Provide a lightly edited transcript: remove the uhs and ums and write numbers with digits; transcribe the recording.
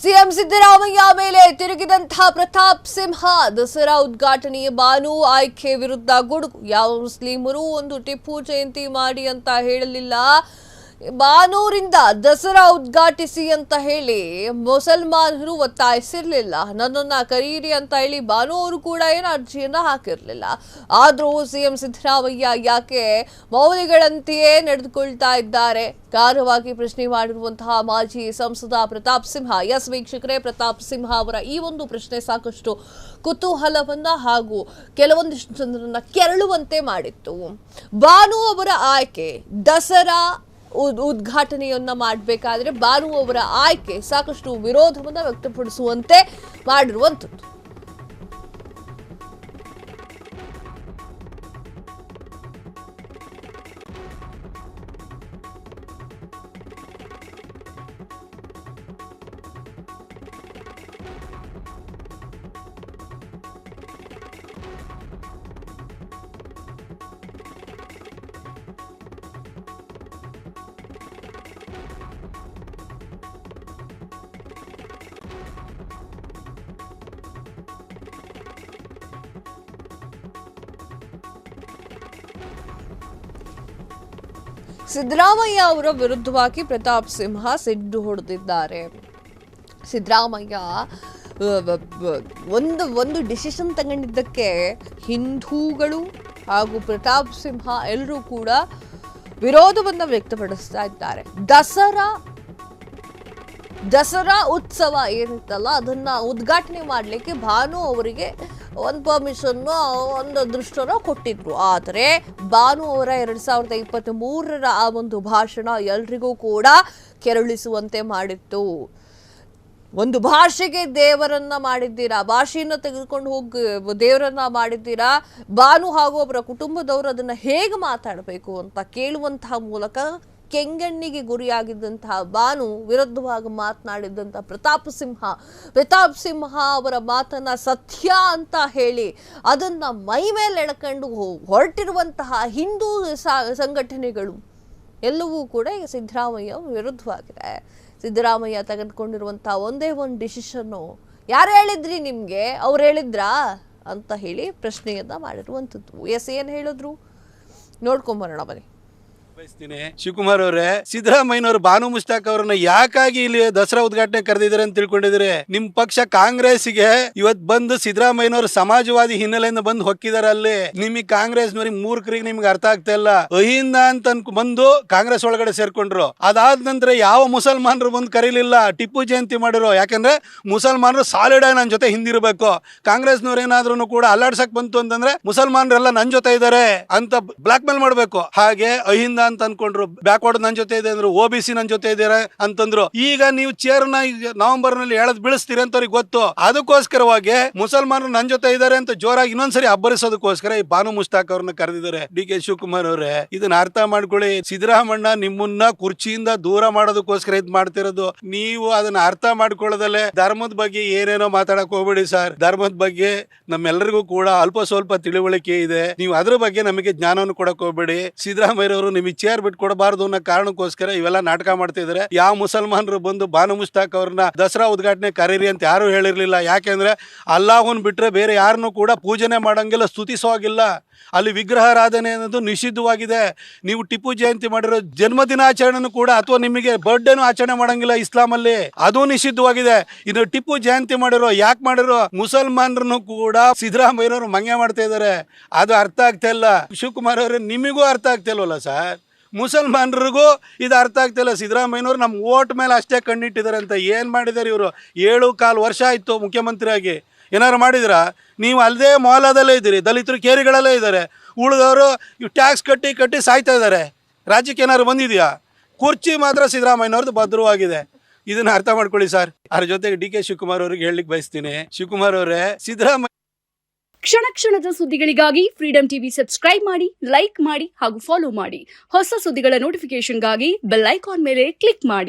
CM Siddaramaiah ಮೇಲೆ ತಿರುಗಿದಂತಹ ಪ್ರತಾಪ್ ಸಿಂಹ ದಸರಾ ಉದ್ಘಾಟನೆಯ ಬಾನು ಆಯ್ಕೆ ವಿರುದ್ಧ ಗುಡುಗು. ಯಾವ ಮುಸ್ಲಿಮರು ಒಂದು ಟಿಪ್ಪು ಜಯಂತಿ ಮಾಡಿ ಅಂತ ಹೇಳಲಿಲ್ಲ. ಬಾನೂರಿಂದ ದಸರಾ ಉದ್ಘಾಟಿಸಿ ಅಂತ ಹೇಳಿ ಮುಸಲ್ಮಾನರು ಒತ್ತಾಯಿಸಿರ್ಲಿಲ್ಲ. ನನ್ನನ್ನ ಕರೀರಿ ಅಂತ ಹೇಳಿ ಬಾನೂರು ಕೂಡ ಏನು ಅರ್ಜಿಯನ್ನ ಹಾಕಿರ್ಲಿಲ್ಲ. ಆದ್ರೂ ಸಿಎಂ ಸಿದ್ದರಾಮಯ್ಯ ಯಾಕೆ ಮೌಲ್ಯಗಳಂತೆಯೇ ನಡೆದುಕೊಳ್ತಾ ಇದ್ದಾರೆ? ಖಾರವಾಗಿ ಪ್ರಶ್ನೆ ಮಾಡಿರುವಂತಹ ಮಾಜಿ ಸಂಸದ ಪ್ರತಾಪ್ ಸಿಂಹ. ಎಸ್ ವೀಕ್ಷಕರೇ, ಪ್ರತಾಪ್ ಸಿಂಹ ಅವರ ಈ ಒಂದು ಪ್ರಶ್ನೆ ಸಾಕಷ್ಟು ಕುತೂಹಲವನ್ನ ಹಾಗೂ ಕೆಲವೊಂದಿಷ್ಟು ಜನರನ್ನ ಕೆರಳುವಂತೆ ಮಾಡಿತ್ತು. ಬಾನು ಅವರ ಆಯ್ಕೆ ದಸರಾ ಉದ್ಘಾಟನೆಯನ್ನ ಮಾಡಬೇಕಾದ್ರೆ ಬಾನು ಅವರ ಆಯ್ಕೆ ಸಾಕಷ್ಟು ವಿರೋಧವನ್ನ ವ್ಯಕ್ತಪಡಿಸುವಂತೆ ಮಾಡಿರುವಂಥದ್ದು. ಸಿದ್ದರಾಮಯ್ಯ ಅವರ ವಿರುದ್ಧವಾಗಿ ಪ್ರತಾಪ್ ಸಿಂಹ ಸಿಡ್ಡು ಹೊಡೆದಿದ್ದಾರೆ. ಸಿದ್ದರಾಮಯ್ಯ ಒಂದು ಡಿಸಿಷನ್ ತಗೊಂಡಿದ್ದಕ್ಕೆ ಹಿಂದೂಗಳು ಹಾಗೂ ಪ್ರತಾಪ್ ಸಿಂಹ ಎಲ್ಲರೂ ಕೂಡ ವಿರೋಧವನ್ನು ವ್ಯಕ್ತಪಡಿಸ್ತಾ ಇದ್ದಾರೆ. ದಸರಾ ಉತ್ಸವ ಏನಿತ್ತಲ್ಲ ಅದನ್ನ ಉದ್ಘಾಟನೆ ಮಾಡಲಿಕ್ಕೆ ಭಾನು ಅವರಿಗೆ ಒಂದು ಪರ್ಮಿಷನ್ ಒಂದು ದೃಷ್ಟನ ಕೊಟ್ಟಿದ್ರು. ಆದರೆ ಭಾನು ಅವರ 2023ರ ಆ ಒಂದು ಭಾಷಣ ಎಲ್ರಿಗೂ ಕೂಡ ಕೆರಳಿಸುವಂತೆ ಮಾಡಿತ್ತು. ಒಂದು ಭಾಷೆಗೆ ದೇವರನ್ನ ಮಾಡಿದ್ದೀರಾ, ಭಾಷೆಯನ್ನ ತೆಗೆದುಕೊಂಡು ಹೋಗಿ ದೇವರನ್ನ ಮಾಡಿದ್ದೀರಾ, ಭಾನು ಹಾಗೂ ಅವರ ಕುಟುಂಬದವರು ಅದನ್ನ ಹೇಗೆ ಮಾತಾಡಬೇಕು ಅಂತ ಕೇಳುವಂತಹ ಮೂಲಕ ಕೆಂಗಣ್ಣಿಗೆ ಗುರಿಯಾಗಿದ್ದಂತಹ ಬಾನು ವಿರುದ್ಧವಾಗಿ ಮಾತನಾಡಿದ್ದಂತಹ ಪ್ರತಾಪ್ ಸಿಂಹ ಅವರ ಮಾತನ್ನ ಸತ್ಯ ಅಂತ ಹೇಳಿ ಅದನ್ನ ಮೈ ಮೇಲೆ ಎಳ್ಕೊಂಡು ಹೊರಟಿರುವಂತಹ ಹಿಂದೂ ಸಂಘಟನೆಗಳು ಎಲ್ಲವೂ ಕೂಡ ಈಗ ಸಿದ್ದರಾಮಯ್ಯ ವಿರುದ್ಧವಾಗಿದೆ. ಸಿದ್ದರಾಮಯ್ಯ ತೆಗೆದುಕೊಂಡಿರುವಂತಹ ಒಂದೇ ಒಂದು ಡಿಸಿಷನ್ನು ಯಾರು ಹೇಳಿದ್ರಿ ನಿಮ್ಗೆ, ಅವ್ರು ಹೇಳಿದ್ರಾ ಅಂತ ಹೇಳಿ ಪ್ರಶ್ನೆಯನ್ನ ಮಾಡಿರುವಂಥದ್ದು. ಎಸ್, ಏನ್ ಹೇಳಿದ್ರು ನೋಡ್ಕೊಂಬರೋಣ ಬನ್ನಿ. ಶಿವಕುಮಾರ್ ಅವರೇ, ಸಿದ್ದರಾಮಯ್ಯನವರು ಬಾನು ಮುಷ್ತಾಕ್ ಅವರನ್ನ ಯಾಕಾಗಿ ಇಲ್ಲಿ ದಸರಾ ಉದ್ಘಾಟನೆ ಕರೆದಿದ್ದಾರೆ ಅಂತ ತಿಳ್ಕೊಂಡಿದ್ರೆ, ನಿಮ್ ಪಕ್ಷ ಕಾಂಗ್ರೆಸ್ಗೆ ಇವತ್ ಬಂದು ಸಿದ್ದರಾಮಯ್ಯನವರು ಸಮಾಜವಾದಿ ಹಿನ್ನೆಲೆಯಿಂದ ಬಂದು ಹೊಕ್ಕಿದಾರೆ. ಅಲ್ಲಿ ನಿಮಗೆ ಕಾಂಗ್ರೆಸ್ನವ್ರಿಗೆ ಮೂರ್ಖರಿಗೆ ನಿಮ್ಗೆ ಅರ್ಥ ಆಗ್ತಾ ಇಲ್ಲ. ಅಹಿಂದ ಅಂತ ಬಂದು ಕಾಂಗ್ರೆಸ್ ಒಳಗಡೆ ಸೇರ್ಕೊಂಡ್ರು. ಅದಾದ ನಂತರ ಯಾವ ಮುಸಲ್ಮಾನರು ಬಂದು ಕರೀಲಿಲ್ಲ, ಟಿಪ್ಪು ಜಯಂತಿ ಮಾಡಿರೋ. ಯಾಕಂದ್ರೆ ಮುಸಲ್ಮಾನರು ಸಾಲಿಡ್ ಆಗಿ ನನ್ನ ಜೊತೆ ಹಿಂದಿರ್ಬೇಕು, ಕಾಂಗ್ರೆಸ್ನವ್ರು ಏನಾದ್ರು ಕೂಡ ಅಲ್ಲಾಡ್ಸಕ್ ಬಂತು ಅಂತಂದ್ರೆ ಮುಸಲ್ಮಾನರೆಲ್ಲ ನನ್ ಜೊತೆ ಇದ್ದಾರೆ ಅಂತ ಬ್ಲಾಕ್ ಮೇಲ್ ಮಾಡ್ಬೇಕು. ಹಾಗೆ ಅಹಿಂದ ಅಂತ ಅನ್ಕೊಂಡ್ರು, ಬ್ಯಾಕ್ವರ್ಡ್ ನನ್ನ ಜೊತೆ ಇದೆ ಅಂದ್ರು, OBC ನನ್ನ ಜೊತೆ ಇದ್ದಾರೆ ಅಂತಂದ್ರು. ಈಗ ನೀವು ಚೇರ್ನ ನವೆಂಬರ್ ನಲ್ಲಿ ಎಳೆದ್ ಬೀಳಿಸ್ತೀರಿ ಅಂತ ಅವ್ರಿಗೆ ಗೊತ್ತು. ಅದಕ್ಕೋಸ್ಕರವಾಗಿ ಮುಸಲ್ಮಾನರು ನನ್ನ ಜೊತೆ ಇದ್ದಾರೆ ಅಂತ ಜೋರಾಗಿ ಇನ್ನೊಂದ್ಸರಿ ಅಬ್ಬರಿಸೋದಕ್ಕೋಸ್ಕರ ಈ ಬಾನು ಮುಷ್ತಾಕ್ ಅವ್ರನ್ನ ಕರೆದಿದ್ದಾರೆ. DK ಶಿವಕುಮಾರ್ ಅವರೇ, ಇದನ್ನ ಅರ್ಥ ಮಾಡ್ಕೊಳ್ಳಿ. ಸಿದ್ದರಾಮಣ್ಣ ನಿಮ್ಮನ್ನ ಕುರ್ಚಿಯಿಂದ ದೂರ ಮಾಡೋದಕ್ಕೋಸ್ಕರ ಇದ್ ಮಾಡ್ತಿರೋದು. ನೀವು ಅದನ್ನ ಅರ್ಥ ಮಾಡ್ಕೊಳ್ಳೋದಲ್ಲೇ ಧರ್ಮದ ಬಗ್ಗೆ ಏನೇನೋ ಮಾತಾಡಕ್ ಹೋಗ್ಬೇಡಿ ಸರ್. ಧರ್ಮದ ಬಗ್ಗೆ ನಮ್ಮೆಲ್ಲರಿಗೂ ಕೂಡ ಅಲ್ಪ ಸ್ವಲ್ಪ ತಿಳುವಳಿಕೆ ಇದೆ. ನೀವು ಅದ್ರ ಬಗ್ಗೆ ನಮಗೆ ಜ್ಞಾನವನ್ನು ಕೊಡಕ್ ಹೋಗ್ಬೇಡಿ. ಸಿದ್ದರಾಮಯ್ಯವರು ನಿಮಗೆ ಚೇರ್ ಬಿಟ್ಟು ಕೊಡಬಾರದು ಅನ್ನೋ ಕಾರಣಕ್ಕೋಸ್ಕರ ಇವೆಲ್ಲ ನಾಟಕ ಮಾಡ್ತಿದ್ದಾರೆ. ಯಾವ ಮುಸಲ್ಮಾನರು ಬಂದು ಬಾನು ಮುಷ್ತಾಕ್ ಅವ್ರನ್ನ ದಸರಾ ಉದ್ಘಾಟನೆ ಕರೀರಿ ಅಂತ ಯಾರು ಹೇಳಿರ್ಲಿಲ್ಲ. ಯಾಕೆಂದ್ರೆ ಅಲ್ಲಾಹನ್ ಬಿಟ್ರೆ ಬೇರೆ ಯಾರನ್ನು ಕೂಡ ಪೂಜನೆ ಮಾಡಂಗಿಲ್ಲ, ಸ್ತುತಿಸೋಗಿಲ್ಲ. ಅಲ್ಲಿ ವಿಗ್ರಹಾರಾಧನೆ ಅನ್ನೋದು ನಿಷಿದ್ಧವಾಗಿದೆ. ನೀವು ಟಿಪ್ಪು ಜಯಂತಿ ಮಾಡಿರೋ ಜನ್ಮದಿನಾಚರಣೆನೂ ಕೂಡ ಅಥವಾ ನಿಮಗೆ ಬರ್ಡೇನು ಆಚರಣೆ ಮಾಡಂಗಿಲ್ಲ ಇಸ್ಲಾಂ ಅಲ್ಲಿ, ಅದು ನಿಷಿದ್ಧವಾಗಿದೆ. ಇನ್ನು ಟಿಪ್ಪು ಜಯಂತಿ ಮಾಡಿರೋ ಯಾಕೆ ಮಾಡಿರೋ ಮುಸಲ್ಮಾನರನ್ನು ಕೂಡ ಸಿದ್ದರಾಮಯ್ಯನವರು ಮಂಗೆ ಮಾಡ್ತಾ ಇದ್ದಾರೆ. ಅದು ಅರ್ಥ ಆಗ್ತಾ ಇಲ್ಲ. ಶಿವಕುಮಾರ್ ಅವರೇ, ನಿಮಗೂ ಅರ್ಥ ಆಗ್ತಾ ಇಲ್ವಲ್ಲ ಸರ್? ಮುಸಲ್ಮಾನರಿಗೂ ಇದು ಅರ್ಥ ಆಗ್ತಿಲ್ಲ. ಸಿದ್ದರಾಮಯ್ಯನವರು ನಮ್ಮ ಓಟ್ ಮೇಲೆ ಅಷ್ಟೇ ಕಣ್ಣಿಟ್ಟಿದ್ದಾರೆ ಅಂತ ಏನ್ ಮಾಡಿದ್ದಾರೆ ಇವರು? 7.25 ವರ್ಷ ಆಯ್ತು ಮುಖ್ಯಮಂತ್ರಿಯಾಗಿ. ಏನಾರು ಮಾಡಿದಿರಾ? ನೀವು ಅಲ್ಲದೆ ಮೊಹಲ್ಲಾದಲ್ಲೇ ಇದ್ದೀರಿ, ದಲಿತರು ಕೇರಿಗಳಲ್ಲೇ ಇದ್ದಾರೆ, ಉಳಿದವರು ಇವು ಟ್ಯಾಕ್ಸ್ ಕಟ್ಟಿ ಸಾಯ್ತಾ ಇದ್ದಾರೆ. ರಾಜ್ಯಕ್ಕೆ ಏನಾದ್ರು ಬಂದಿದೆಯಾ? ಕುರ್ಚಿ ಮಾತ್ರ ಸಿದ್ದರಾಮಯ್ಯನವ್ರದ್ದು ಭದ್ರವಾಗಿದೆ. ಇದನ್ನ ಅರ್ಥ ಮಾಡ್ಕೊಳ್ಳಿ ಸರ್. ಅದ್ರ ಜೊತೆಗೆ DK ಶಿವಕುಮಾರ್ ಅವ್ರಿಗೆ ಹೇಳಲಿಕ್ಕೆ ಬಯಸ್ತೀನಿ. ಶಿವಕುಮಾರ್ ಅವರೇ, ಸಿದ್ದರಾಮಯ್ಯ ಕ್ಷಣ ಕ್ಷಣದ ಸುದ್ದಿಗಳಿಗಾಗಿ ಫ್ರೀಡಂ ಟಿವಿ ಸಬ್ಸ್ಕ್ರೈಬ್ ಮಾಡಿ, ಲೈಕ್ ಮಾಡಿ ಹಾಗೂ ಫಾಲೋ ಮಾಡಿ. ಹೊಸ ಸುದ್ದಿಗಳ ನೋಟಿಫಿಕೇಶನ್ಗಾಗಿ ಬೆಲ್ ಐಕಾನ್ ಮೇಲೆ ಕ್ಲಿಕ್ ಮಾಡಿ.